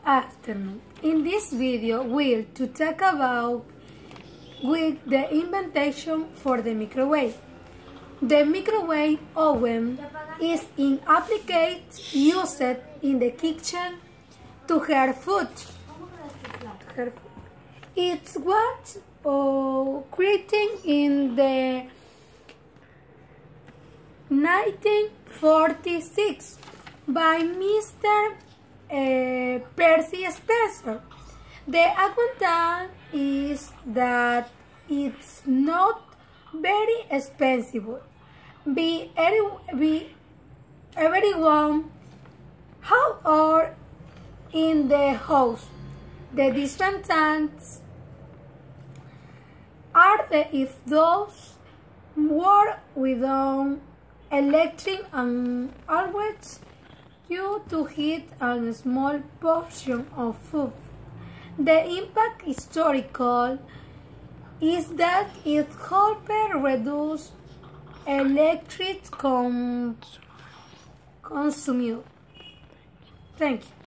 afternoon. In this video, we'll to talk about the invention for the microwave. The microwave oven is an appliance used in the kitchen to heat food. It was created in the 1946 by Mr. Percy Spencer. The advantage is that it's not very expensive. Everyone however in the house. The disadvantages are if those work without electric and always due to heat a small portion of food. The impact historical is that it helps reduce electric consumption. Thank you.